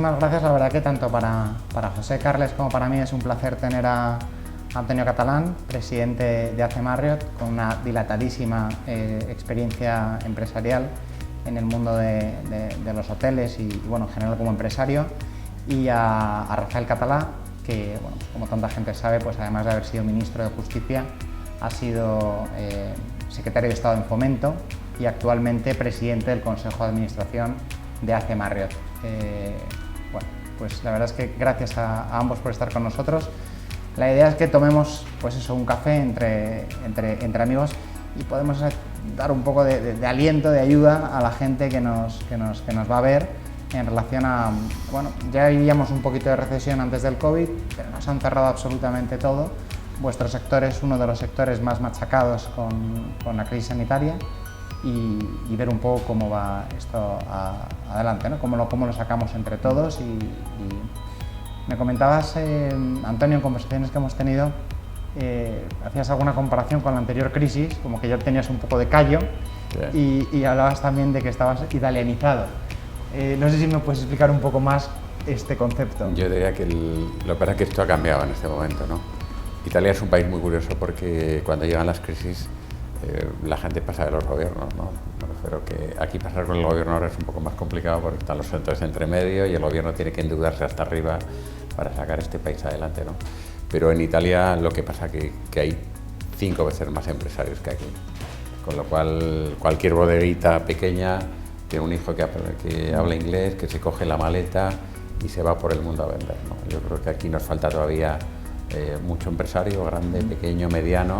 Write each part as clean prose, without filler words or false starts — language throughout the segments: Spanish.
muchísimas gracias. La verdad que tanto para José Carles como para mí es un placer tener a Antonio Catalán, presidente de AC Marriott, con una dilatadísima experiencia empresarial en el mundo de los hoteles y bueno, en general como empresario, y a Rafael Catalá, que bueno, como tanta gente sabe, pues además de haber sido ministro de Justicia, ha sido secretario de Estado en Fomento y actualmente presidente del Consejo de Administración de AC Marriott. Bueno, pues la verdad es que gracias a ambos por estar con nosotros. La idea es que tomemos pues eso, un café entre amigos y podemos dar un poco de aliento, de ayuda a la gente que nos va a ver en relación a, bueno, ya vivíamos un poquito de recesión antes del COVID, pero nos han cerrado absolutamente todo. Vuestro sector es uno de los sectores más machacados con la crisis sanitaria y ver un poco cómo va esto adelante, ¿no? Cómo lo sacamos entre todos y me comentabas, Antonio, en conversaciones que hemos tenido, hacías alguna comparación con la anterior crisis, como que ya tenías un poco de callo, sí. y hablabas también de que estabas italianizado. No sé si me puedes explicar un poco más este concepto. Yo diría que lo que pasa es que esto ha cambiado en este momento, ¿no? Italia es un país muy curioso porque cuando llegan las crisis la gente pasa de los gobiernos, ¿no? Me refiero que aquí pasar con el gobierno ahora es un poco más complicado porque están los sectores entre medio y el gobierno tiene que endeudarse hasta arriba para sacar este país adelante, ¿no? Pero en Italia lo que pasa es que hay 5 veces más empresarios que aquí, con lo cual cualquier bodeguita pequeña tiene un hijo que habla inglés, que se coge la maleta y se va por el mundo a vender, ¿no? Yo creo que aquí nos falta todavía mucho empresario, grande, pequeño, mediano,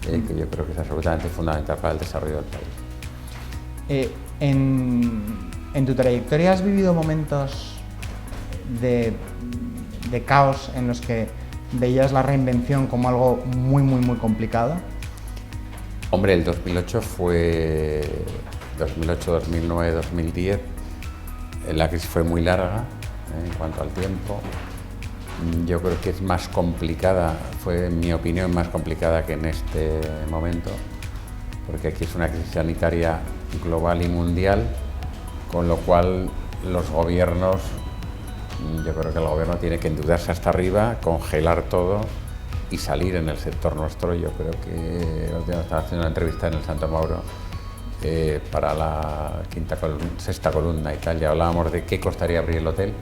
que yo creo que es absolutamente fundamental para el desarrollo del país. En tu trayectoria has vivido momentos de caos en los que veías la reinvención como algo muy complicado. Hombre, el 2008 fue 2008, 2009, 2010. La crisis fue muy larga en cuanto al tiempo. Yo creo que es más complicada, fue en mi opinión más complicada que en este momento, porque aquí es una crisis sanitaria global y mundial, con lo cual los gobiernos, yo creo que el gobierno tiene que endeudarse hasta arriba, congelar todo y salir. En el sector nuestro. Yo creo que estaba haciendo una entrevista en el Santo Mauro para la sexta columna y tal, y hablábamos de qué costaría abrir el hotel.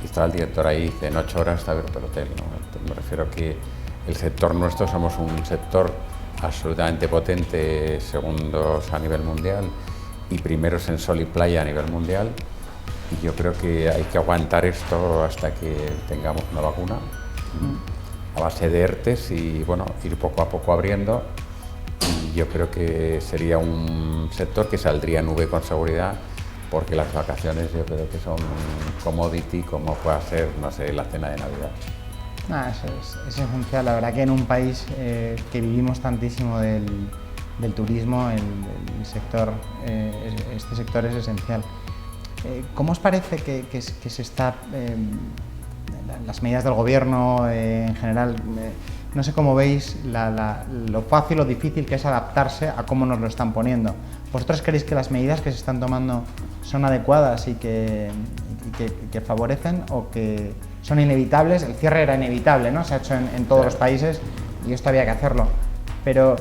Y estaba el director ahí, dice, en 8 horas está abierto el hotel, ¿no? Entonces, me refiero que el sector nuestro somos un sector absolutamente potente, segundos a nivel mundial y primeros en sol y playa a nivel mundial, y yo creo que hay que aguantar esto hasta que tengamos una vacuna a base de ERTES y bueno, ir poco a poco abriendo, y yo creo que sería un sector que saldría en V con seguridad, porque las vacaciones yo creo que son un commodity como pueda ser, no sé, la cena de Navidad. Eso es esencial. La verdad que en un país que vivimos tantísimo del turismo, este sector es esencial. ¿Cómo os parece que se está, las medidas del gobierno en general, no sé cómo veis lo fácil o difícil que es adaptarse a cómo nos lo están poniendo? ¿Vosotros creéis que las medidas que se están tomando son adecuadas y que favorecen, o que son inevitables? El cierre era inevitable, ¿no? Se ha hecho en todos los países y esto había que hacerlo. Pero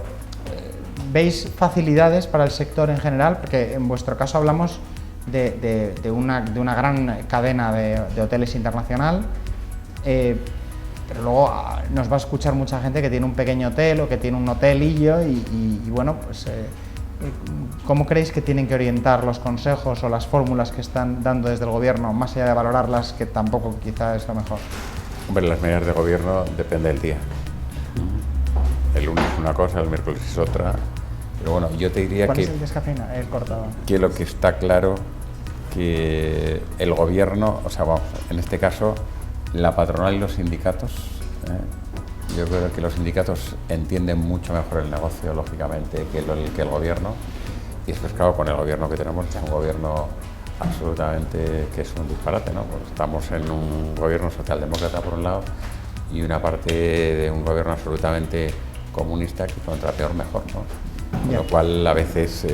¿veis facilidades para el sector en general? Porque en vuestro caso hablamos de una gran cadena de hoteles internacional, pero luego nos va a escuchar mucha gente que tiene un pequeño hotel o que tiene un hotelillo y bueno, pues ¿cómo creéis que tienen que orientar los consejos o las fórmulas que están dando desde el gobierno, más allá de valorarlas, que tampoco quizá es lo mejor? Hombre, las medidas de gobierno depende del día. El lunes es una cosa, el miércoles es otra. Pero bueno, yo te diría ¿Cuál que... es el descafeinado? El cortado. Que lo que está claro que el gobierno, o sea, vamos, en este caso, la patronal y los sindicatos, yo creo que los sindicatos entienden mucho mejor el negocio, lógicamente, que el gobierno. Y después, claro, con el gobierno que tenemos, es un gobierno absolutamente que es un disparate, ¿no? Pues estamos en un gobierno socialdemócrata por un lado y una parte de un gobierno absolutamente comunista que contra peor mejor, ¿no? Con lo cual, a veces,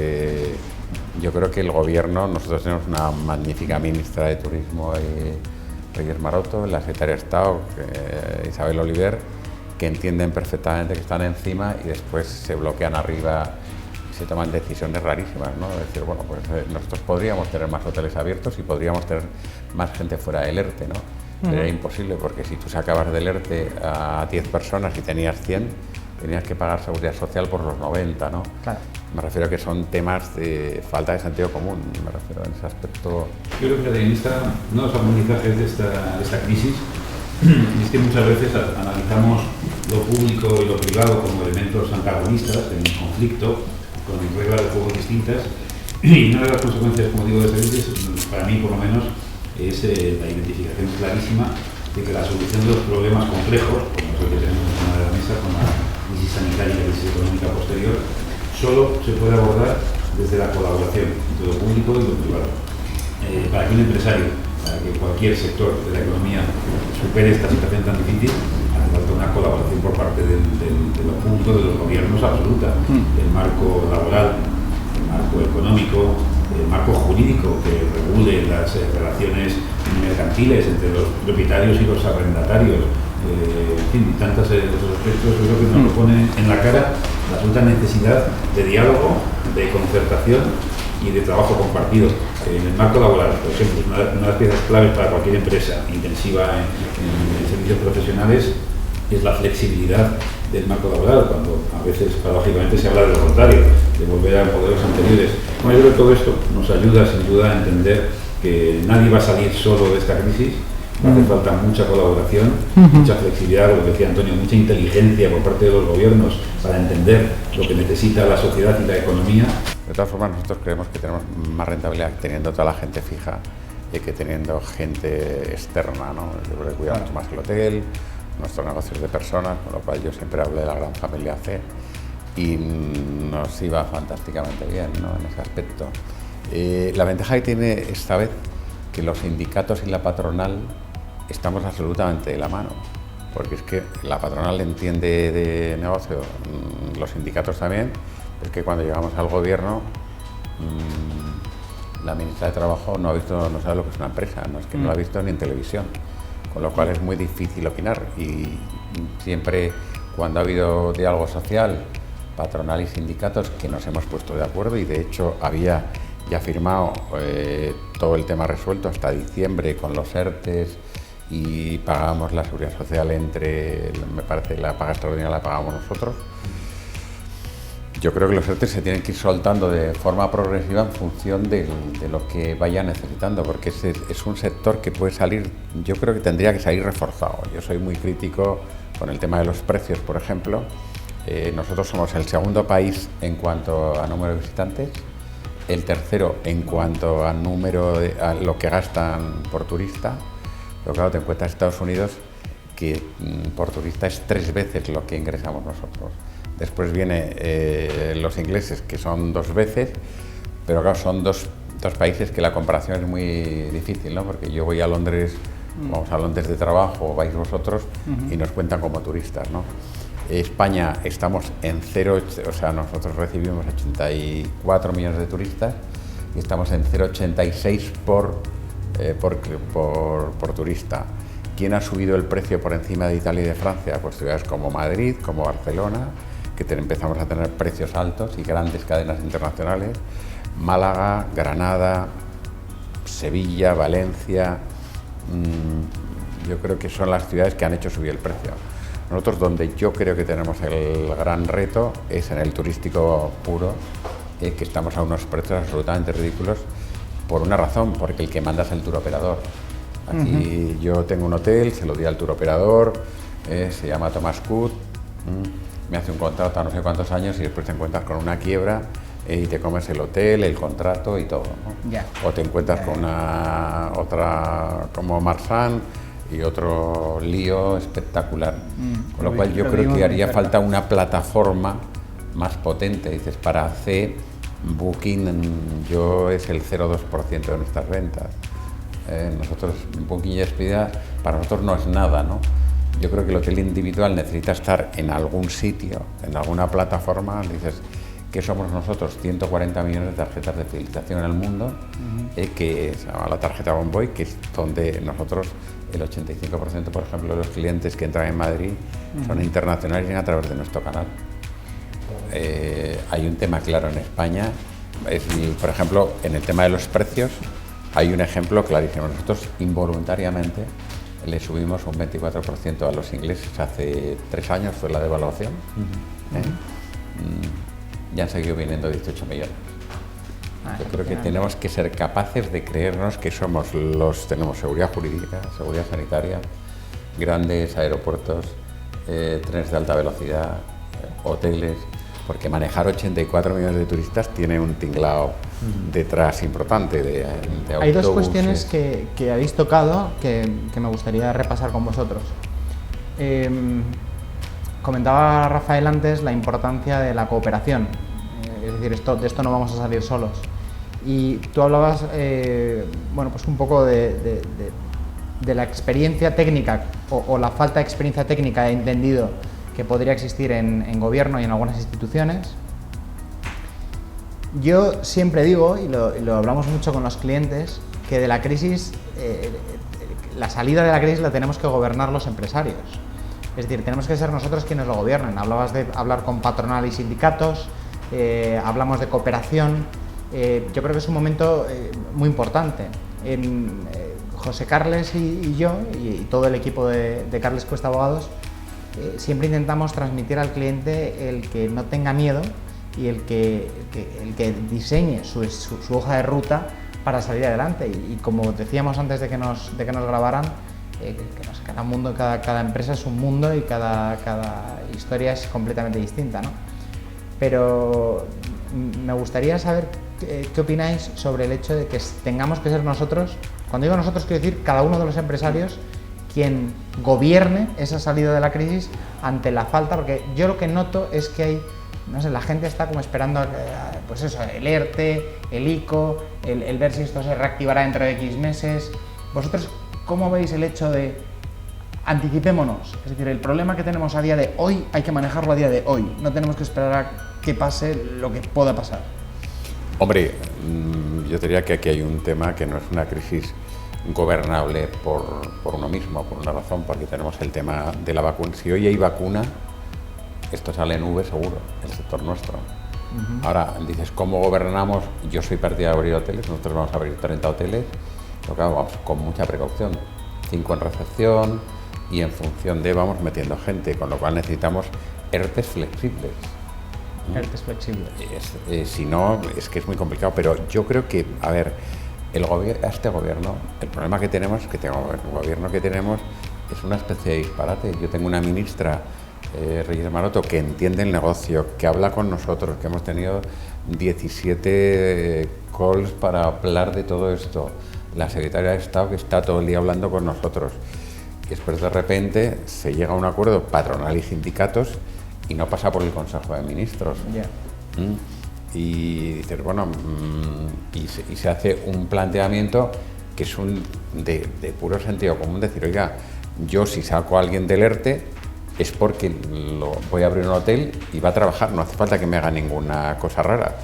yo creo que el gobierno, nosotros tenemos una magnífica ministra de Turismo Reyes Maroto, la secretaria de Estado, Isabel Oliver, que entienden perfectamente que están encima y después se bloquean arriba y se toman decisiones rarísimas, ¿no? Es decir, bueno, pues nosotros podríamos tener más hoteles abiertos y podríamos tener más gente fuera del ERTE, ¿no? Pero era imposible, porque si tú sacabas del ERTE a 10 personas y tenías 100, tenías que pagar seguridad social por los 90, ¿no? Claro. Me refiero a que son temas de falta de sentido común, me refiero en ese aspecto. Yo creo que en uno de los aprendizajes de esta crisis es que muchas veces analizamos lo público y lo privado como elementos antagonistas en un conflicto, con reglas de juego distintas, y una de las consecuencias, como digo, de esta crisis, para mí por lo menos, es la identificación clarísima de que la solución de los problemas complejos, como es el que tenemos encima de la mesa con la crisis sanitaria y la crisis económica posterior, solo se puede abordar desde la colaboración entre lo público y lo privado. Para que un empresario, para que cualquier sector de la economía supere esta situación tan difícil, hace falta una colaboración por parte de lo público, de los gobiernos absoluta. El marco laboral, el marco económico, el marco jurídico que regule las relaciones mercantiles entre los propietarios y los arrendatarios, en fin, y tantos otros aspectos, yo creo que nos lo pone en la cara la absoluta necesidad de diálogo, de concertación y de trabajo compartido. En el marco laboral, por ejemplo, una de las piezas claves para cualquier empresa intensiva en servicios profesionales es la flexibilidad del marco laboral, cuando a veces paradójicamente se habla de lo contrario, de volver a modelos anteriores. Bueno, yo creo que todo esto nos ayuda sin duda a entender que nadie va a salir solo de esta crisis. Hace falta mucha colaboración, mucha flexibilidad, lo que decía Antonio, mucha inteligencia por parte de los gobiernos para entender lo que necesita la sociedad y la economía. De todas formas, nosotros creemos que tenemos más rentabilidad teniendo toda la gente fija que teniendo gente externa, ¿no? Yo creo que cuidamos mucho más que el hotel, nuestro negocio es de personas, con lo cual yo siempre hablo de la gran familia C y nos iba fantásticamente bien, ¿no? En ese aspecto. La ventaja que tiene esta vez que los sindicatos y la patronal estamos absolutamente de la mano, porque es que la patronal entiende de negocio, los sindicatos también, es que cuando llegamos al gobierno, la ministra de Trabajo no sabe lo que es una empresa, no es que no lo ha visto ni en televisión, con lo cual es muy difícil opinar. Y siempre cuando ha habido diálogo social, patronal y sindicatos, que nos hemos puesto de acuerdo, y de hecho había ya firmado todo el tema resuelto hasta diciembre con los ERTES, y pagábamos la seguridad social me parece la paga extraordinaria la pagamos nosotros. Yo creo que los ERTES se tienen que ir soltando de forma progresiva en función de lo que vaya necesitando, porque es un sector que puede salir, yo creo que tendría que salir reforzado. Yo soy muy crítico con el tema de los precios, por ejemplo. Nosotros somos el segundo país en cuanto a número de visitantes, el tercero en cuanto a a lo que gastan por turista. Pero claro, te encuentras en Estados Unidos que por turista es 3 veces lo que ingresamos nosotros. Después viene los ingleses, que son 2 veces, pero claro, son dos países que la comparación es muy difícil, ¿no? Porque yo voy a Londres, vamos a Londres de trabajo, vais vosotros, y nos cuentan como turistas, ¿no? España estamos en 0, o sea, nosotros recibimos 84 millones de turistas y estamos en 0,86 por turista. ¿Quién ha subido el precio por encima de Italia y de Francia? Pues ciudades como Madrid, como Barcelona, que empezamos a tener precios altos y grandes cadenas internacionales, Málaga, Granada, Sevilla, Valencia. Yo creo que son las ciudades que han hecho subir el precio. Nosotros donde yo creo que tenemos el gran reto es en el turístico puro, que estamos a unos precios absolutamente ridículos, por una razón, porque el que manda es el turoperador. Aquí yo tengo un hotel, se lo di al turoperador, se llama Thomas Cook, me hace un contrato a no sé cuántos años y después te encuentras con una quiebra y te comes el hotel, el contrato y todo, ¿no? Ya. O te encuentras con otra como Marsan y otro lío espectacular. Con lo cual yo creo que haría falta una plataforma más potente. Dices, para hacer Booking es el 0,2% de nuestras ventas. Nosotros, Booking y Expedia, para nosotros no es nada, ¿no? Yo creo que el hotel individual necesita estar en algún sitio, en alguna plataforma. Dices, que somos nosotros 140 millones de tarjetas de fidelización en el mundo, que se llama la tarjeta Bonvoy, que es donde nosotros, el 85%, por ejemplo, de los clientes que entran en Madrid son internacionales y a través de nuestro canal. Hay un tema claro en España, por ejemplo, en el tema de los precios, hay un ejemplo clarísimo. Nosotros involuntariamente le subimos un 24% a los ingleses hace 3 años, fue la devaluación. Ya han seguido viniendo 18 millones. Yo creo que tenemos que ser capaces de creernos que tenemos seguridad jurídica, seguridad sanitaria, grandes aeropuertos, trenes de alta velocidad, hoteles, porque manejar 84 millones de turistas tiene un tinglao detrás importante de autobuses. Hay dos cuestiones que habéis tocado que me gustaría repasar con vosotros. Comentaba Rafael antes la importancia de la cooperación, es decir, de esto no vamos a salir solos. Y tú hablabas, bueno, pues un poco de la experiencia técnica o la falta de experiencia técnica, he entendido, que podría existir en gobierno y en algunas instituciones. Yo siempre digo, y lo hablamos mucho con los clientes, que de la crisis, la salida de la crisis la tenemos que gobernar los empresarios. Es decir, tenemos que ser nosotros quienes lo gobiernen. Hablabas de hablar con patronal y sindicatos, hablamos de cooperación. Yo creo que es un momento muy importante. José Carles y yo, y todo el equipo de Carles Cuesta Abogados, siempre intentamos transmitir al cliente el que no tenga miedo y el que diseñe su hoja de ruta para salir adelante. Y como decíamos antes de que nos grabaran, cada mundo, cada empresa es un mundo y cada historia es completamente distinta, ¿no? Pero me gustaría saber qué opináis sobre el hecho de que tengamos que ser nosotros, cuando digo nosotros quiero decir cada uno de los empresarios, quien gobierne esa salida de la crisis ante la falta, porque yo lo que noto es que hay, no sé, la gente está como esperando, pues eso, el ERTE, el ICO, el ver si esto se reactivará dentro de X meses. ¿Vosotros cómo veis el hecho de anticipémonos? Es decir, el problema que tenemos a día de hoy hay que manejarlo a día de hoy, no tenemos que esperar a que pase lo que pueda pasar. Hombre, yo diría que aquí hay un tema que no es una crisis gobernable por uno mismo, por una razón, porque tenemos el tema de la vacuna. Si hoy hay vacuna, esto sale en V seguro, el sector nuestro. Ahora, dices, ¿cómo gobernamos? Yo soy partidario de abrir hoteles, nosotros vamos a abrir 30 hoteles, pero claro, vamos con mucha precaución, 5 en recepción y en función de vamos metiendo gente, con lo cual necesitamos ERTEs flexibles. ERTEs flexibles. Si no, es que es muy complicado, pero yo creo que, a ver, este gobierno, el problema que tenemos, el gobierno que tenemos es una especie de disparate. Yo tengo una ministra, Reyes Maroto, que entiende el negocio, que habla con nosotros, que hemos tenido 17 calls para hablar de todo esto. La secretaria de Estado que está todo el día hablando con nosotros. Y después de repente se llega a un acuerdo patronal y sindicatos y no pasa por el Consejo de Ministros. Y dices, bueno, y se hace un planteamiento que es de puro sentido común, decir, oiga, yo si saco a alguien del ERTE es porque voy a abrir un hotel y va a trabajar, no hace falta que me haga ninguna cosa rara.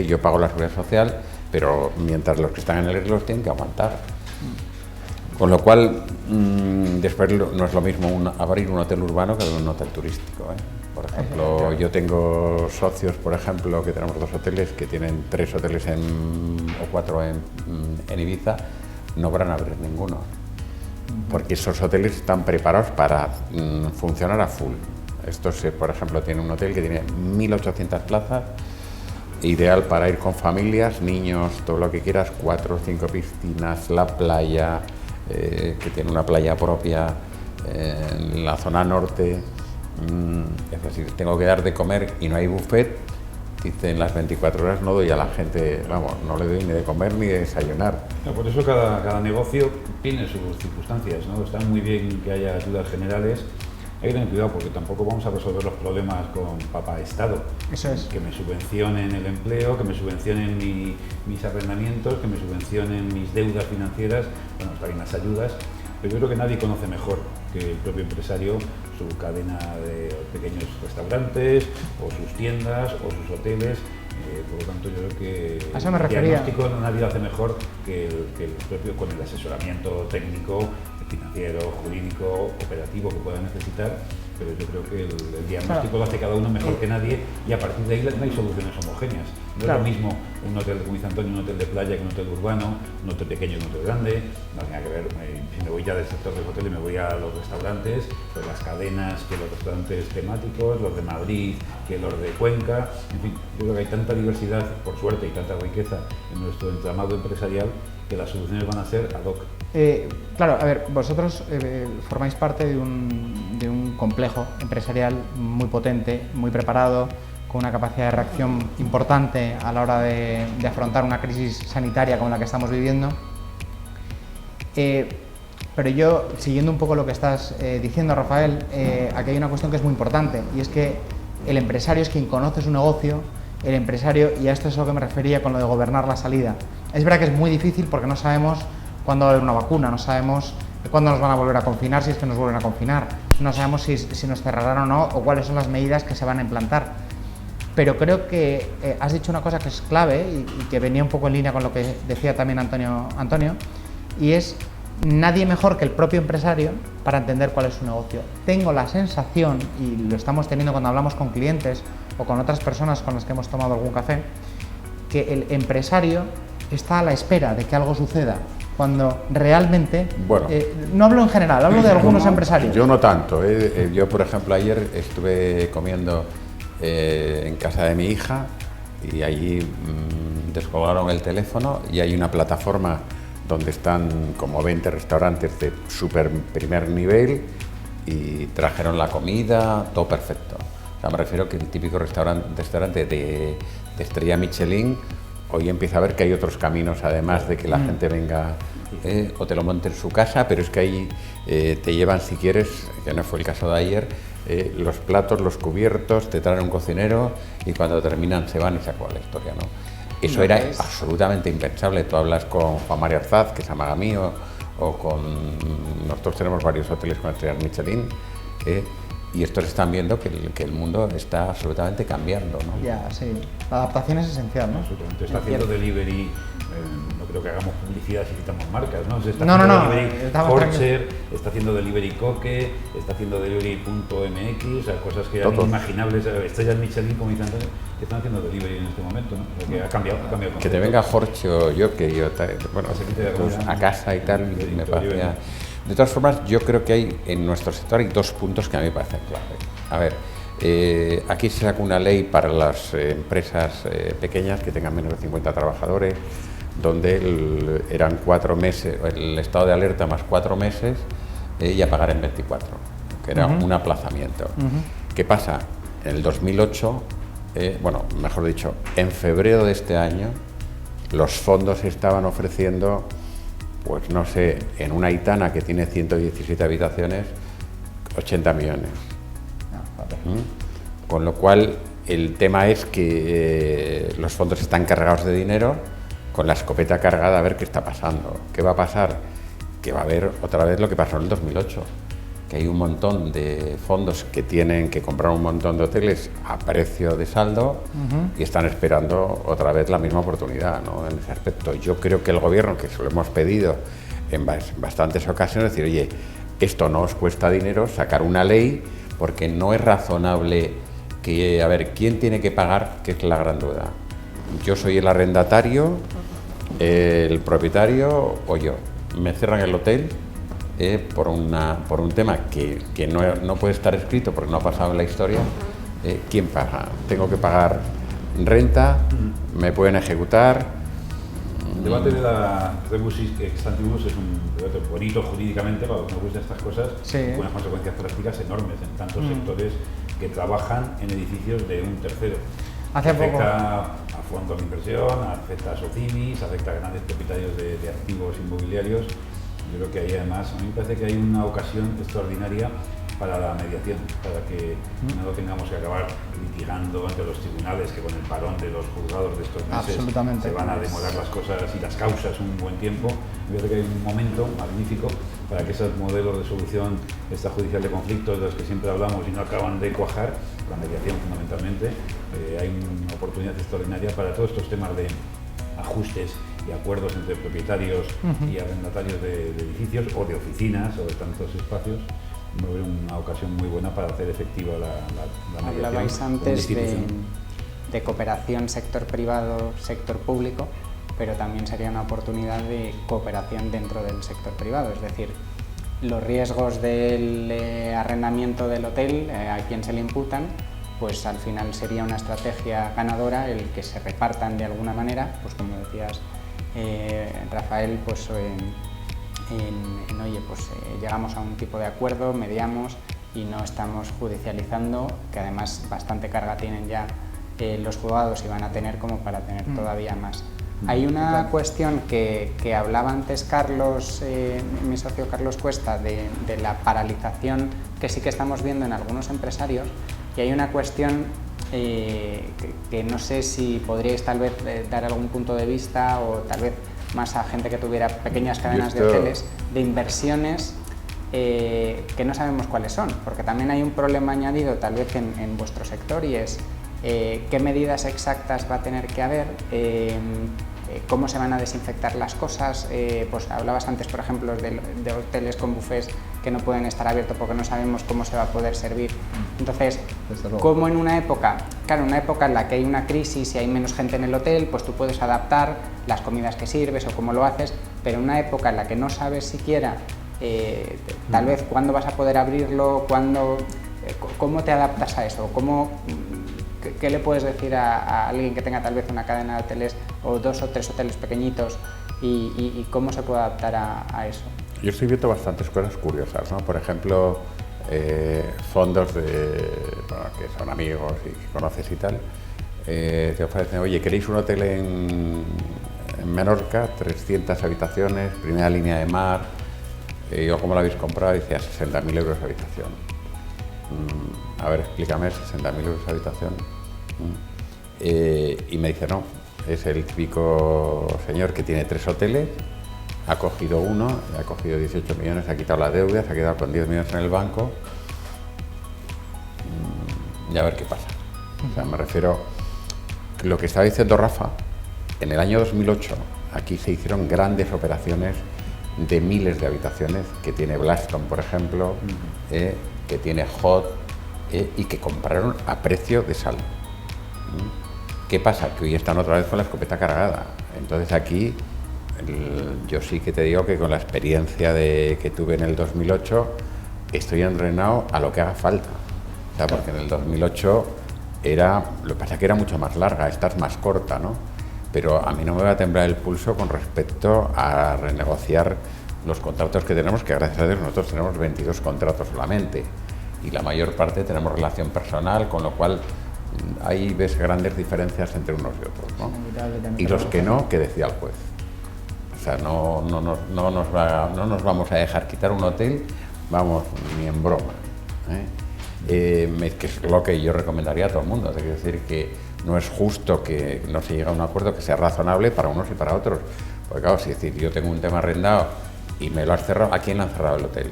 Yo pago la seguridad social, pero mientras los que están en el ERTE los tienen que aguantar. Con lo cual, después no es lo mismo abrir un hotel urbano que un hotel turístico. Por ejemplo, yo tengo socios, por ejemplo, que tenemos 2 hoteles, que tienen 3 hoteles o 4 en Ibiza, no van a abrir ninguno, porque esos hoteles están preparados para funcionar a full. Estos, por ejemplo, tiene un hotel que tiene 1.800 plazas, ideal para ir con familias, niños, todo lo que quieras, 4 o 5 piscinas, la playa, que tiene una playa propia en la zona norte. Es decir, tengo que dar de comer y no hay buffet, dicen las 24 horas no doy a la gente, vamos, no le doy ni de comer ni de desayunar. Por eso cada negocio tiene sus circunstancias, ¿no? Está muy bien que haya ayudas generales. Hay que tener cuidado porque tampoco vamos a resolver los problemas con papá Estado. Eso es. Que me subvencionen el empleo, que me subvencionen mis arrendamientos, que me subvencionen mis deudas financieras. Bueno, está bien las ayudas, pero yo creo que nadie conoce mejor que el propio empresario su cadena de pequeños restaurantes, o sus tiendas, o sus hoteles. Por lo tanto, yo creo que a eso me el refería. diagnóstico nadie lo hace mejor que el propio, con el asesoramiento técnico, financiero, jurídico, operativo que pueda necesitar, pero yo creo que el diagnóstico lo hace cada uno mejor que nadie, y a partir de ahí no hay soluciones homogéneas. No es lo mismo un hotel, como dice Antonio, un hotel de playa que un hotel urbano, un hotel pequeño que un hotel grande. No tiene que ver, si me voy ya del sector del hotel y me voy a los restaurantes, pues las cadenas, que los restaurantes temáticos, los de Madrid, que los de Cuenca, en fin, yo creo que hay tanta diversidad, por suerte, y tanta riqueza en nuestro entramado empresarial, que las soluciones van a ser ad hoc. Claro, a ver, vosotros formáis parte de un complejo empresarial muy potente, muy preparado, con una capacidad de reacción importante a la hora de afrontar una crisis sanitaria como la que estamos viviendo. Pero yo, siguiendo un poco lo que estás diciendo, Rafael, aquí hay una cuestión que es muy importante, y es que el empresario es quien conoce su negocio, el empresario, y a esto es a lo que me refería con lo de gobernar la salida. Es verdad que es muy difícil porque no sabemos cuándo va a haber una vacuna, no sabemos cuándo nos van a volver a confinar, si es que nos vuelven a confinar, no sabemos si nos cerrarán o no, o cuáles son las medidas que se van a implantar. Pero creo que has dicho una cosa que es clave y que venía un poco en línea con lo que decía también Antonio, y es nadie mejor que el propio empresario para entender cuál es su negocio. Tengo la sensación, y lo estamos teniendo cuando hablamos con clientes o con otras personas con las que hemos tomado algún café, que el empresario está a la espera de que algo suceda, cuando realmente, bueno, no hablo en general, hablo de algunos empresarios. Yo no tanto. Yo, por ejemplo, ayer estuve comiendo en casa de mi hija, y allí descolgaron el teléfono, y hay una plataforma donde están como 20 restaurantes de súper primer nivel, y trajeron la comida, todo perfecto. O sea, me refiero que el típico restaurante de estrella Michelin, hoy empieza a ver que hay otros caminos, además de que la gente venga o te lo monte en su casa, pero es que ahí te llevan, si quieres, que no fue el caso de ayer, los platos, los cubiertos, te traen un cocinero, y cuando terminan se van y se acaba la historia, ¿no? Eso era absolutamente impensable. Tú hablas con Juan María Arzaz, que es amigo mío, o con... Nosotros tenemos varios hoteles con estrellas Michelin, y estos están viendo que el mundo está absolutamente cambiando, ¿no? Ya, sí. La adaptación es esencial, ¿no? Absolutamente. Está haciendo delivery, no creo que hagamos publicidad si citamos marcas, ¿no? Se está No, delivery Horcher, está haciendo delivery Coque, está haciendo delivery .mx, o sea, cosas que eran inimaginables, estrellas Michelin, como dicen antes, que están haciendo delivery en este momento, ¿no? Porque ha cambiado. Que te venga Horcher o yo, que yo, bueno, pues a casa y tal, me parecía... De todas formas, yo creo que hay en nuestro sector hay dos puntos que a mí me parecen clave. A ver, aquí se sacó una ley para las empresas pequeñas que tengan menos de 50 trabajadores, donde eran 4 meses, el estado de alerta más 4 meses, y a pagar en 24, que era un aplazamiento. ¿Qué pasa? En el 2008, bueno, mejor dicho, en febrero de este año, los fondos estaban ofreciendo, pues no sé, en una Aitana que tiene 117 habitaciones, 80 millones. Con lo cual, el tema es que los fondos están cargados de dinero, con la escopeta cargada a ver qué está pasando. ¿Qué va a pasar? Que va a haber otra vez lo que pasó en el 2008, que hay un montón de fondos que tienen que comprar un montón de hoteles a precio de saldo y están esperando otra vez la misma oportunidad, ¿no? En ese aspecto. Yo creo que el gobierno, que se lo hemos pedido en bastantes ocasiones, decir, oye, esto no os cuesta dinero, sacar una ley, porque no es razonable que, a ver, ¿quién tiene que pagar? Que es la gran duda. Yo soy el arrendatario, el propietario o yo. Me cierran el hotel por un tema que no puede estar escrito porque no ha pasado en la historia. ¿Quién paga? ¿Tengo que pagar renta? ¿Me pueden ejecutar? El debate de la rebus ex antibus es un debate bonito jurídicamente para los que nos gustan estas cosas, con unas consecuencias prácticas enormes en tantos sectores que trabajan en edificios de un tercero. Afecta a fondos de inversión, afecta a SOCIMIs, afecta a grandes propietarios de activos inmobiliarios. Yo creo que ahí además, a mí me parece que hay una ocasión extraordinaria para la mediación, para que no tengamos que acabar litigando ante los tribunales, que con el parón de los juzgados de estos meses se van a demorar las cosas y las causas un buen tiempo. Me parece que hay un momento magnífico para que esos modelos de solución extrajudicial de conflictos de los que siempre hablamos y no acaban de cuajar, la mediación fundamentalmente, hay una oportunidad extraordinaria para todos estos temas de ajustes y acuerdos entre propietarios y arrendatarios de edificios o de oficinas o de tantos espacios. Me veo una ocasión muy buena para hacer efectiva la mediación. Hablabais antes de cooperación sector privado, sector público, pero también sería una oportunidad de cooperación dentro del sector privado, es decir, los riesgos del arrendamiento del hotel, a quien se le imputan, pues al final sería una estrategia ganadora el que se repartan de alguna manera, pues como decías, Rafael, pues oye, pues llegamos a un tipo de acuerdo, mediamos y no estamos judicializando, que además bastante carga tienen ya los juzgados y van a tener como para tener todavía más. Hay una cuestión que hablaba antes Carlos, mi socio Carlos Cuesta, de la paralización que sí que estamos viendo en algunos empresarios, y hay una cuestión que no sé si podríais tal vez dar algún punto de vista o tal vez más a gente que tuviera pequeñas cadenas de hoteles, de inversiones que no sabemos cuáles son, porque también hay un problema añadido tal vez en vuestro sector y es qué medidas exactas va a tener que haber, cómo se van a desinfectar las cosas. Pues hablabas antes, por ejemplo, de hoteles con bufés que no pueden estar abiertos porque no sabemos cómo se va a poder servir. Entonces, como en una época, claro, una época en la que hay una crisis y hay menos gente en el hotel, pues tú puedes adaptar las comidas que sirves o cómo lo haces, pero en una época en la que no sabes siquiera tal vez cuándo vas a poder abrirlo, cómo te adaptas a eso, ¿qué le puedes decir a alguien que tenga tal vez una cadena de hoteles o 2 o 3 hoteles pequeñitos y cómo se puede adaptar a eso? Yo estoy viendo bastantes cosas curiosas, ¿no? Por ejemplo, fondos que son amigos y que conoces y tal, te ofrecen, oye, ¿queréis un hotel en Menorca, 300 habitaciones, primera línea de mar? Yo, ¿cómo lo habéis comprado? Decía 60.000 euros de habitación. A ver, explícame, 60.000 euros de habitación. Y me dice, no, es el típico señor que tiene 3 hoteles, ha cogido uno, ha cogido 18 millones, ha quitado la deuda, se ha quedado con 10 millones en el banco y a ver qué pasa. O sea, me refiero, lo que estaba diciendo Rafa, en el año 2008 aquí se hicieron grandes operaciones de miles de habitaciones que tiene Blackstone, por ejemplo, que tiene Hot, y que compraron a precio de sal. ¿Qué pasa? Que hoy están otra vez con la escopeta cargada. Entonces aquí yo sí que te digo que con la experiencia que tuve en el 2008 estoy entrenado a lo que haga falta. O sea, porque en el 2008 lo que pasa es que era mucho más larga, esta es más corta, ¿no? Pero a mí no me va a temblar el pulso con respecto a renegociar los contratos que tenemos, que gracias a Dios nosotros tenemos 22 contratos solamente y la mayor parte tenemos relación personal, con lo cual ahí ves grandes diferencias entre unos y otros, ¿no? Y los que no, que decía el juez. O sea, no nos vamos a dejar quitar un hotel, vamos, ni en broma, que es lo que yo recomendaría a todo el mundo. Es decir, que no es justo que no se llegue a un acuerdo que sea razonable para unos y para otros. Porque claro, si decir, yo tengo un tema arrendado y me lo has cerrado, ¿a quién le han cerrado el hotel?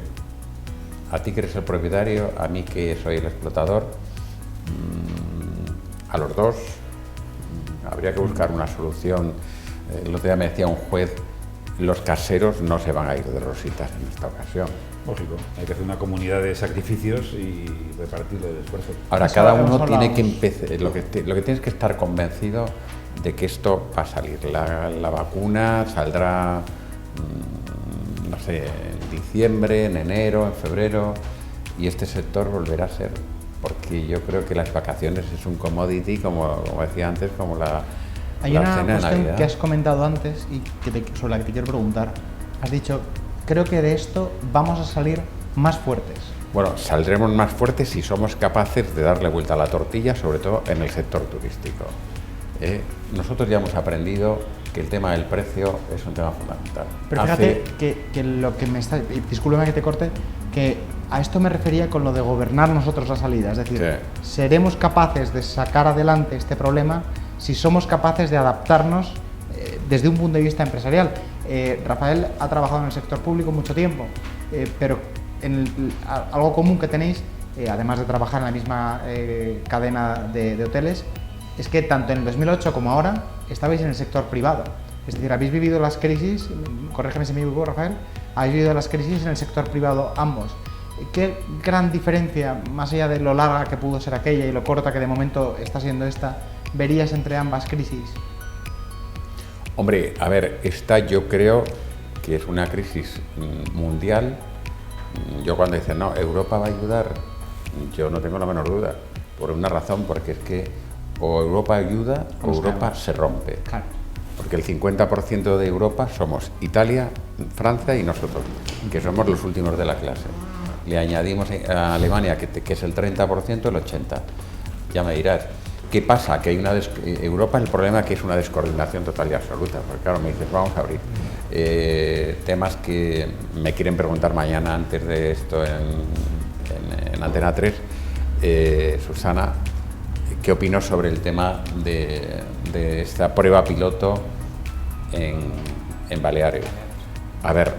¿A ti que eres el propietario? ¿A mí que soy el explotador? A los dos. Habría que buscar una solución. El otro día me decía un juez, los caseros no se van a ir de rositas en esta ocasión. Lógico, hay que hacer una comunidad de sacrificios y repartir el esfuerzo. Ahora, cada uno tiene que empezar, lo que tienes que estar convencido de que esto va a salir. La vacuna saldrá, no sé, en diciembre, en enero, en febrero, y este sector volverá a ser, porque yo creo que las vacaciones es un commodity, como decía antes, como la Hay una cena de cuestión Navidad. que has comentado antes y sobre la que te quiero preguntar. Has dicho, creo que de esto vamos a salir más fuertes. Bueno, saldremos más fuertes si somos capaces de darle vuelta a la tortilla, sobre todo en el sector turístico. Nosotros ya hemos aprendido que el tema del precio es un tema fundamental. Pero fíjate que lo que me está... Discúlpame que te corte, que a esto me refería con lo de gobernar nosotros la salida. Es decir, sí, seremos capaces de sacar adelante este problema si somos capaces de adaptarnos desde un punto de vista empresarial. Rafael ha trabajado en el sector público mucho tiempo pero algo común que tenéis, además de trabajar en la misma cadena de hoteles, es que tanto en el 2008 como ahora estabais en el sector privado. Es decir, habéis vivido las crisis, corrígeme si me equivoco, Rafael, habéis vivido las crisis en el sector privado ambos. ¿Qué gran diferencia, más allá de lo larga que pudo ser aquella y lo corta que de momento está siendo esta, verías entre ambas crisis? Hombre, a ver, esta yo creo que es una crisis mundial. Yo cuando dicen, no, Europa va a ayudar, yo no tengo la menor duda, por una razón, porque es que o Europa ayuda o Europa se rompe. Claro. Porque el 50% de Europa somos Italia, Francia y nosotros, que somos los últimos de la clase. Le añadimos a Alemania, que es el 30%, el 80%. Ya me dirás, ¿qué pasa? Que hay Europa, el problema es que es una descoordinación total y absoluta. Porque claro, me dices, vamos a abrir temas que me quieren preguntar mañana antes de esto en Antena 3. Susana, ¿qué opino sobre el tema de esta prueba piloto en Baleares? A ver,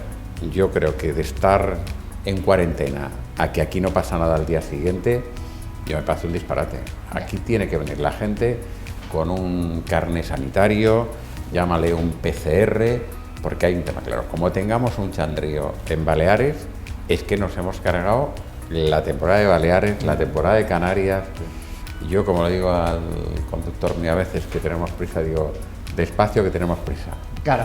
yo creo que de estar en cuarentena a que aquí no pasa nada al día siguiente, yo me parece un disparate. Aquí tiene que venir la gente con un carné sanitario, llámale un PCR, porque hay un tema claro. Como tengamos un chandrío en Baleares, es que nos hemos cargado la temporada de Baleares, la temporada de Canarias. Yo, como le digo al conductor mío a veces que tenemos prisa, digo, despacio que tenemos prisa. Claro.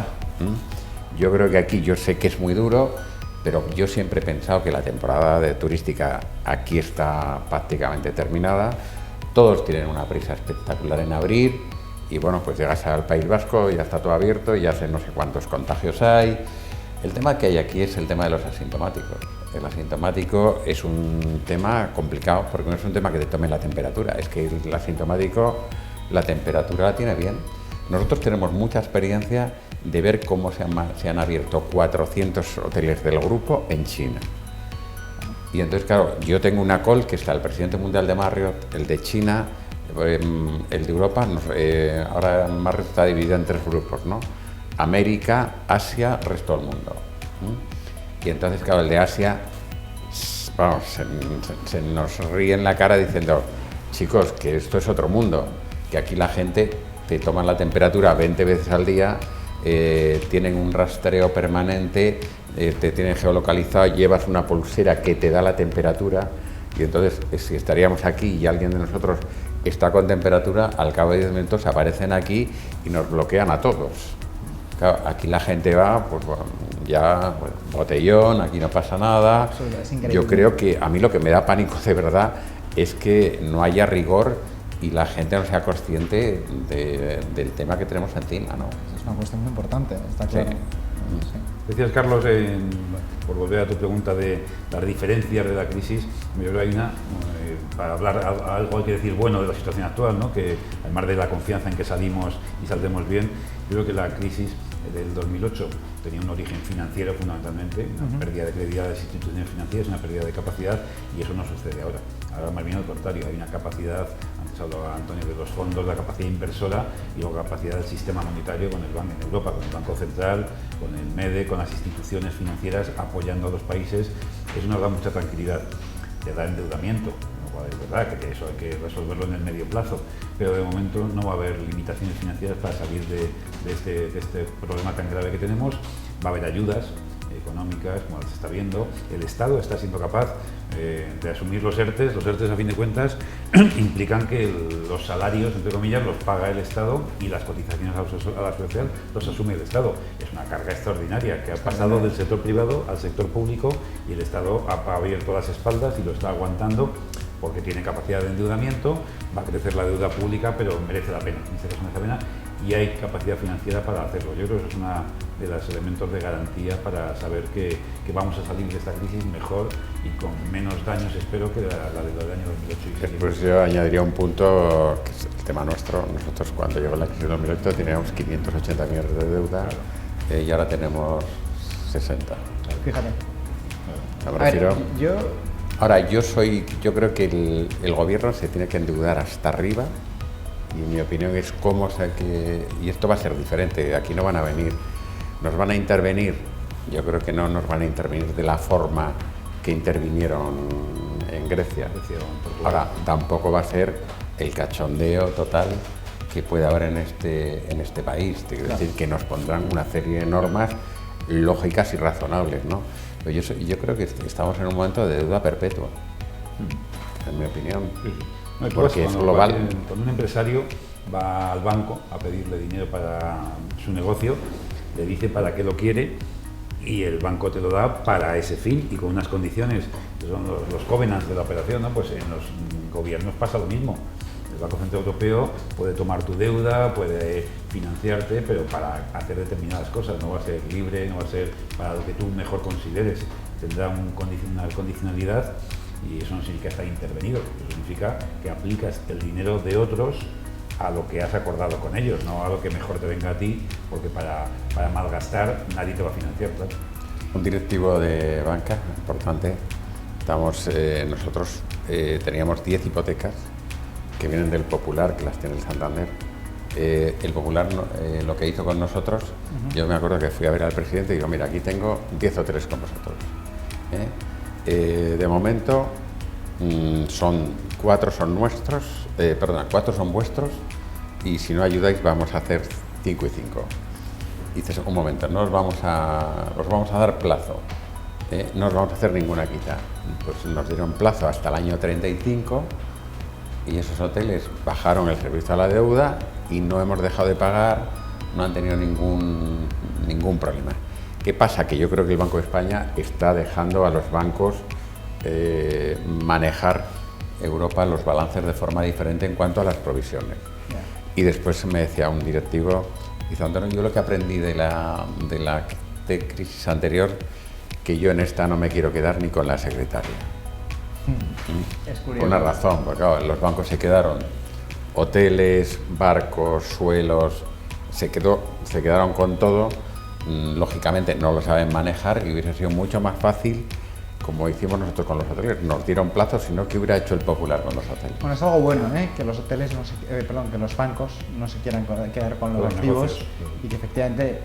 Yo creo que aquí, yo sé que es muy duro, pero yo siempre he pensado que la temporada turística aquí está prácticamente terminada. Todos tienen una prisa espectacular en abrir y bueno, pues llegas al País Vasco, ya está todo abierto y ya sé no sé cuántos contagios hay. El tema que hay aquí es el tema de los asintomáticos. El asintomático es un tema complicado porque no es un tema que te tome la temperatura, es que el asintomático la temperatura la tiene bien. Nosotros tenemos mucha experiencia de ver cómo se han abierto 400 hoteles del grupo en China. Y entonces, claro, yo tengo una call que está el presidente mundial de Marriott, el de China, el de Europa, ahora Marriott está dividido en 3 grupos, ¿no? América, Asia, resto del mundo. Y entonces, claro, el de Asia, vamos, se nos ríe en la cara diciendo, chicos, que esto es otro mundo, que aquí la gente te toma la temperatura 20 veces al día, tienen un rastreo permanente, te tienen geolocalizado, llevas una pulsera que te da la temperatura y entonces si estaríamos aquí y alguien de nosotros está con temperatura, al cabo de 10 minutos aparecen aquí y nos bloquean a todos. Claro, aquí la gente va, pues bueno, ya pues, botellón, aquí no pasa nada. Yo creo que a mí lo que me da pánico de verdad es que no haya rigor y la gente no sea consciente del tema que tenemos encima, ¿no? Es una cuestión muy importante, está claro. Sí. Decías, Carlos, por volver a tu pregunta de las diferencias de la crisis, yo creo que hay una, para hablar algo hay que decir bueno de la situación actual, ¿no? Que además de la confianza en que salimos y saldremos bien, yo creo que la crisis del 2008 tenía un origen financiero fundamentalmente, una pérdida de credibilidad de las instituciones financieras, una pérdida de capacidad, y eso no sucede ahora. Ahora más bien al contrario, hay una capacidad, antes hablaba Antonio de los fondos, la capacidad inversora y la capacidad del sistema monetario con el Banco en Europa, con el Banco Central, con el MEDE, con las instituciones financieras apoyando a los países. Eso nos da mucha tranquilidad, te da endeudamiento. Es verdad que eso hay que resolverlo en el medio plazo, pero de momento no va a haber limitaciones financieras para salir de este problema tan grave que tenemos. Va a haber ayudas económicas, como se está viendo. El Estado está siendo capaz de asumir los ERTEs. Los ERTEs, a fin de cuentas, implican que los salarios, entre comillas, los paga el Estado y las cotizaciones a la social los asume el Estado. Es una carga extraordinaria que ha pasado del sector privado al sector público y el Estado ha abierto las espaldas y lo está aguantando porque tiene capacidad de endeudamiento, va a crecer la deuda pública, pero merece la pena, en este caso merece la pena, y hay capacidad financiera para hacerlo. Yo creo que eso es uno de los elementos de garantía para saber que vamos a salir de esta crisis mejor y con menos daños, espero, que la del año 2008. Pues yo añadiría un punto, que es el tema nuestro. Nosotros cuando llegó la crisis de 2008 teníamos 580 millones de deuda, claro. Y ahora tenemos 60. Claro. Fíjate. Me refiero... Ahora, yo creo que el gobierno se tiene que endeudar hasta arriba y mi opinión es cómo y esto va a ser diferente, aquí no van a venir, nos van a intervenir yo creo que no nos van a intervenir de la forma que intervinieron en Grecia. Ahora, tampoco va a ser el cachondeo total que puede haber en este país. Te quiero decir que nos pondrán una serie de normas lógicas y razonables, ¿no? Pero yo creo que estamos en un momento de deuda perpetua, en mi opinión, No, porque es global. Cuando un empresario va al banco a pedirle dinero para su negocio, le dice para qué lo quiere y el banco te lo da para ese fin y con unas condiciones, que son los covenants de la operación, ¿no? Pues en los gobiernos pasa lo mismo. El Banco Central Europeo puede tomar tu deuda, puede financiarte, pero para hacer determinadas cosas. No va a ser libre, no va a ser para lo que tú mejor consideres. Tendrá una condicionalidad y eso no significa estar intervenido. Eso significa que aplicas el dinero de otros a lo que has acordado con ellos, no a lo que mejor te venga a ti, porque para malgastar nadie te va a financiar, claro. Un directivo de banca importante, nosotros teníamos 10 hipotecas que vienen del Popular, que las tiene el Santander. El Popular lo que hizo con nosotros, yo me acuerdo que fui a ver al presidente y digo, mira, aquí tengo 10 hoteles con vosotros. De momento, 4 son nuestros, 4 son vuestros, y si no ayudáis vamos a hacer 5 y 5. Y dices, un momento, os vamos a dar plazo, no os vamos a hacer ninguna quita. Pues nos dieron plazo hasta el año 35 y esos hoteles bajaron el servicio a la deuda y no hemos dejado de pagar, no han tenido ningún problema. ¿Qué pasa? Que yo creo que el Banco de España está dejando a los bancos manejar Europa los balances de forma diferente en cuanto a las provisiones. Y después me decía un directivo, dice, Antonio, yo lo que aprendí de la crisis anterior, que yo en esta no me quiero quedar ni con la secretaria. Es curioso. Por una razón, porque claro, los bancos se quedaron hoteles, barcos, suelos, se quedaron con todo. Lógicamente no lo saben manejar y hubiese sido mucho más fácil, como hicimos nosotros con los hoteles. Nos dieron plazos, sino que hubiera hecho el Popular con los hoteles. Bueno, es algo bueno, que los hoteles que los bancos no se quieran quedar con los activos y que efectivamente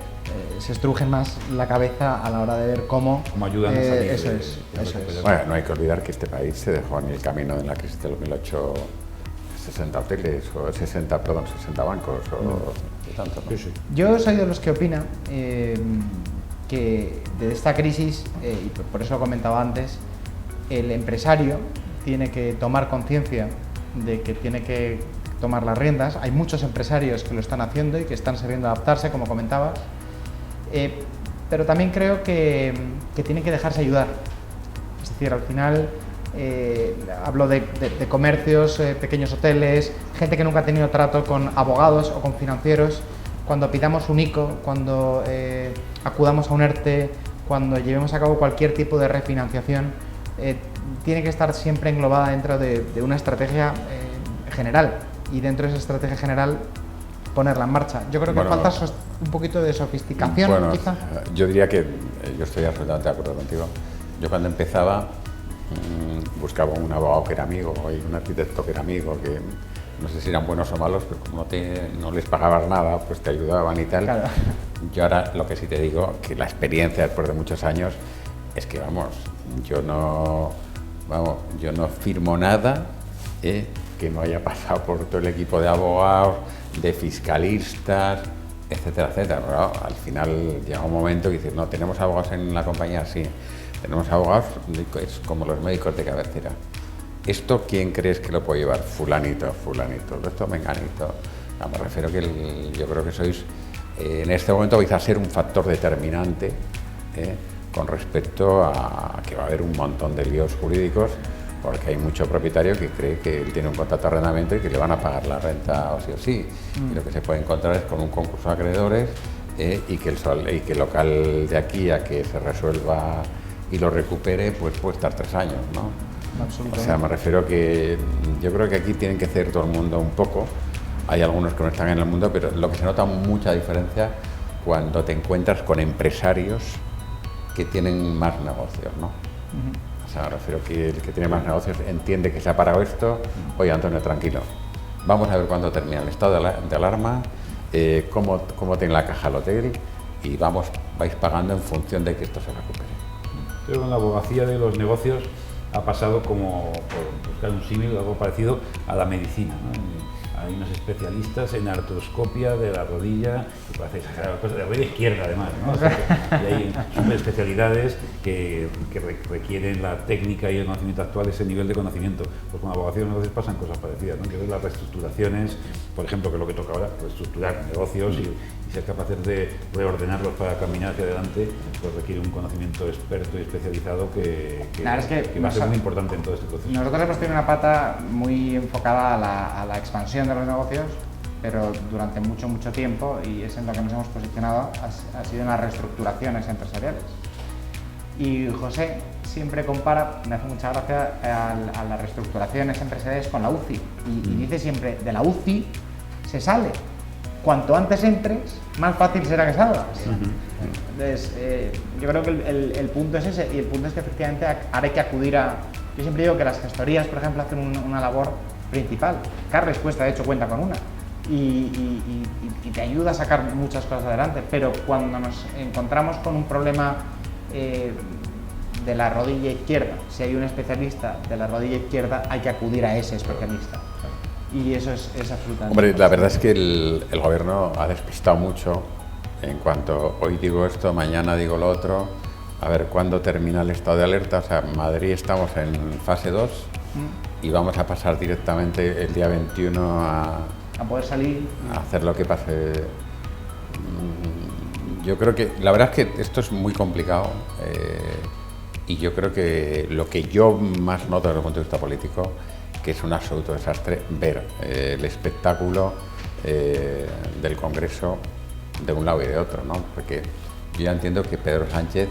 se estrujen más la cabeza a la hora de ver cómo ayudan a salir. Eso es. Bueno, no hay que olvidar que este país se dejó en el camino de la crisis de 2008 60 hoteles, o 60 bancos, o tanto, ¿no? Sí. Yo soy de los que opina que de esta crisis, y por eso lo comentaba antes, el empresario tiene que tomar conciencia de que tiene que tomar las riendas. Hay muchos empresarios que lo están haciendo y que están sabiendo adaptarse, como comentabas, pero también creo que tienen que dejarse ayudar. Es decir, al final hablo de comercios, pequeños hoteles, gente que nunca ha tenido trato con abogados o con financieros. Cuando pidamos un ICO, cuando acudamos a un ERTE, cuando llevemos a cabo cualquier tipo de refinanciación, tiene que estar siempre englobada dentro de una estrategia general, y dentro de esa estrategia general ponerla en marcha. Yo creo que falta un poquito de sofisticación, quizá. Yo diría que yo estoy absolutamente de acuerdo contigo. Yo cuando empezaba buscaba un abogado que era amigo y un arquitecto que era amigo, que no sé si eran buenos o malos, pero como no les pagabas nada, pues te ayudaban y tal. Claro. Yo ahora lo que sí te digo, que la experiencia después de muchos años, es que yo no firmo nada que no haya pasado por todo el equipo de abogados, de fiscalistas, etcétera, etcétera. Pero al final llega un momento que dices, no, tenemos abogados en la compañía, sí, tenemos abogados, es como los médicos de cabecera. ¿Esto quién crees que lo puede llevar? Fulanito, esto menganito. No, me refiero que yo creo que sois, en este momento vais a ser un factor determinante con respecto a que va a haber un montón de líos jurídicos, porque hay mucho propietario que cree que él tiene un contrato de arrendamiento y que le van a pagar la renta o sí. Y lo que se puede encontrar es con un concurso de acreedores y que el local de aquí a que se resuelva y lo recupere, pues puede estar 3 años, ¿no? O sea, me refiero que yo creo que aquí tienen que hacer todo el mundo un poco. Hay algunos que no están en el mundo, pero lo que se nota mucha diferencia cuando te encuentras con empresarios que tienen más negocios, ¿no? O sea, me refiero que el que tiene más negocios entiende que se ha parado esto. Oye, Antonio, tranquilo, vamos a ver cuándo termina el estado de alarma, cómo tiene la caja el hotel, y vais pagando en función de que esto se recupere. Pero con la abogacía de los negocios ha pasado como, por buscar un símil, algo parecido a la medicina, ¿no? Hay unos especialistas en artroscopia de la rodilla, que parece exagerar, de la rodilla izquierda además, ¿no? O sea, y hay super especialidades que requieren la técnica y el conocimiento actual, ese nivel de conocimiento. Pues con la abogacía de negocios pasan cosas parecidas, ¿no? Que ves las reestructuraciones, por ejemplo, que es lo que toca ahora, reestructurar negocios y ser capaces de reordenarlos para caminar hacia adelante, pues requiere un conocimiento experto y especializado que va a ser muy importante en todo este proceso. Nosotros hemos tenido una pata muy enfocada a la expansión de los negocios, pero durante mucho tiempo, y es en lo que nos hemos posicionado, ha sido en las reestructuraciones empresariales. Y José siempre compara, me hace mucha gracia, a las reestructuraciones empresariales con la UCI, y dice siempre, de la UCI se sale. Cuanto antes entres, más fácil será que salgas. Entonces, yo creo que el punto es ese, y el punto es que efectivamente ahora hay que acudir a... Yo siempre digo que las gestorías, por ejemplo, hacen una labor principal. Carles Cuesta, de hecho, cuenta con una. Y te ayuda a sacar muchas cosas adelante, pero cuando nos encontramos con un problema de la rodilla izquierda, si hay un especialista de la rodilla izquierda, hay que acudir a ese especialista. Y eso es absolutamente... Hombre, la verdad es que el gobierno ha despistado mucho en cuanto hoy digo esto, mañana digo lo otro. A ver, ¿cuándo termina el estado de alerta? O sea, en Madrid estamos en fase 2 y vamos a pasar directamente el día 21 a poder salir, a hacer lo que pase. Yo creo que la verdad es que esto es muy complicado y yo creo que lo que yo más noto desde el punto de vista político, que es un absoluto desastre ver el espectáculo del Congreso de un lado y de otro, ¿no? Porque yo ya entiendo que Pedro Sánchez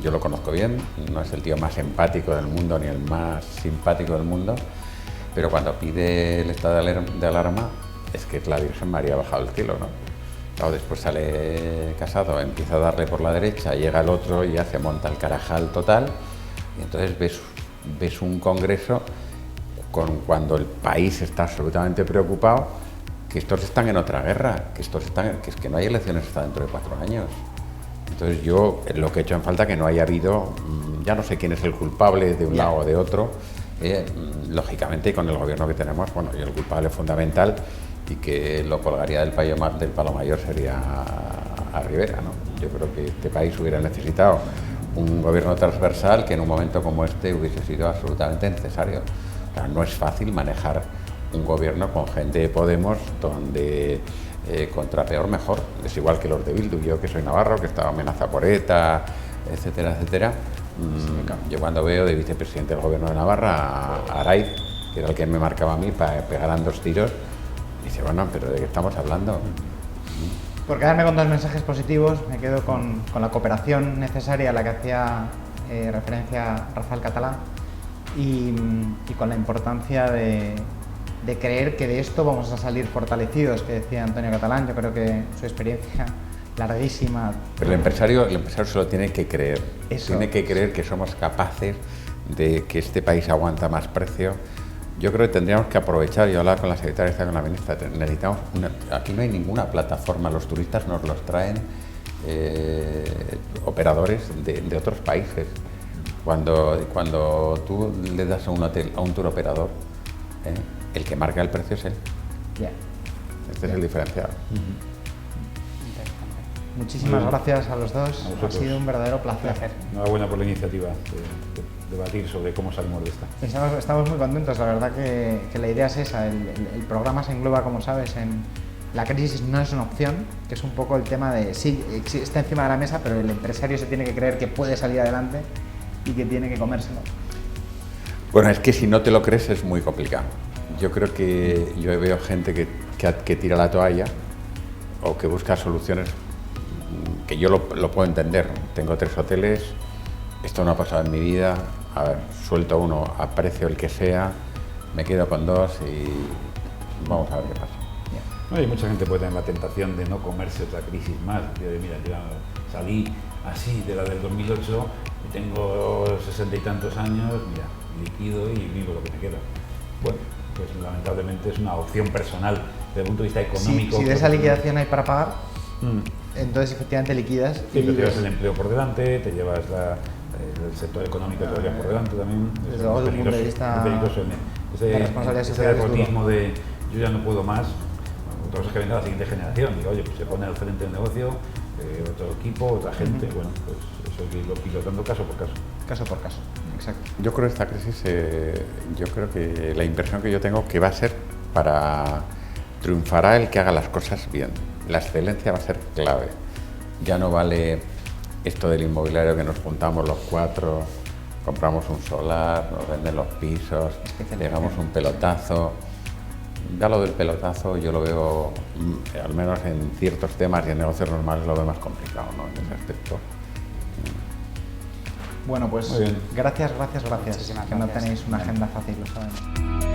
yo lo conozco bien, no es el tío más empático del mundo ni el más simpático del mundo, pero cuando pide el estado de alarma es que es la Virgen María bajado del cielo, ¿no? Claro, después sale Casado, empieza a darle por la derecha, llega el otro y ya se monta el carajal total, y entonces ves un Congreso cuando el país está absolutamente preocupado, que estos están en otra guerra, que es que no hay elecciones hasta dentro de 4 años. Entonces yo lo que he hecho en falta que no haya habido, ya no sé quién es el culpable de un lado o de otro, lógicamente con el gobierno que tenemos, bueno, y el culpable fundamental y que lo colgaría del palo mayor sería a Rivera, ¿no? Yo creo que este país hubiera necesitado un gobierno transversal que en un momento como este hubiese sido absolutamente necesario. O sea, no es fácil manejar un gobierno con gente de Podemos donde contra peor mejor, es igual que los de Bildu. Yo que soy navarro, que estaba amenazado por ETA, etcétera, etcétera. Yo cuando veo de vicepresidente del gobierno de Navarra a Araiz, que era el que me marcaba a mí, pegaran 2 tiros, dice, bueno, pero ¿de qué estamos hablando? Por quedarme con 2 mensajes positivos, me quedo con la cooperación necesaria a la que hacía referencia Rafael Catalá y con la importancia de creer que de esto vamos a salir fortalecidos, que decía Antonio Catalán. Yo creo que su experiencia larguísima... Pero el empresario se lo tiene que creer. Eso. Tiene que creer que somos capaces de que este país aguanta más precio. Yo creo que tendríamos que aprovechar, yo hablaba con la secretaria, estaba con la ministra, necesitamos aquí no hay ninguna plataforma, los turistas nos los traen operadores de otros países. Cuando tú le das a un hotel, a un tour operador, el que marca el precio es él. Este es el diferencial. Muchísimas gracias a los dos, ha sido un verdadero placer. Enhorabuena por la iniciativa de debatir sobre cómo salimos de esta. Estamos muy contentos, la verdad que la idea es esa, el programa se engloba, como sabes, en la crisis no es una opción, que es un poco el tema de, sí, está encima de la mesa, pero el empresario se tiene que creer que puede salir adelante y que tiene que comérselo. Bueno, es que si no te lo crees es muy complicado. Yo creo que yo veo gente que tira la toalla o que busca soluciones que yo lo puedo entender. Tengo 3 hoteles, esto no ha pasado en mi vida, a ver, suelto uno a precio el que sea, me quedo con 2 y vamos a ver qué pasa. No, y mucha gente puede tener la tentación de no comerse otra crisis más. Mira, yo salí así de la del 2008 y tengo 60 y tantos años, mira, liquido y vivo lo que me queda. Bueno, pues lamentablemente es una opción personal desde el punto de vista económico. Si de esa liquidación hay para pagar. entonces efectivamente liquidas. Sí, pero te llevas el empleo por delante, te llevas el sector económico todavía por delante también. Desde luego, desde un punto de vista de responsabilidad ese social es duro. derrotismo de yo ya no puedo más. Otra cosa es que venga la siguiente generación, digo, oye, pues se pone al frente del negocio, otro equipo, otra gente, bueno, pues eso hay que irlo pilotando caso por caso. Caso por caso, exacto. Yo creo que esta crisis, yo creo que la impresión que yo tengo que va a ser para triunfará el que haga las cosas bien. La excelencia va a ser clave. Ya no vale esto del inmobiliario que nos juntamos los 4, compramos un solar, nos venden los pisos, pegamos un pelotazo. Ya lo del pelotazo yo lo veo, al menos en ciertos temas y en negocios normales, lo veo más complicado, ¿no? En ese aspecto. Bueno, pues muy bien. gracias. Muchísimas Que no gracias. tenéis una agenda fácil, lo sabemos.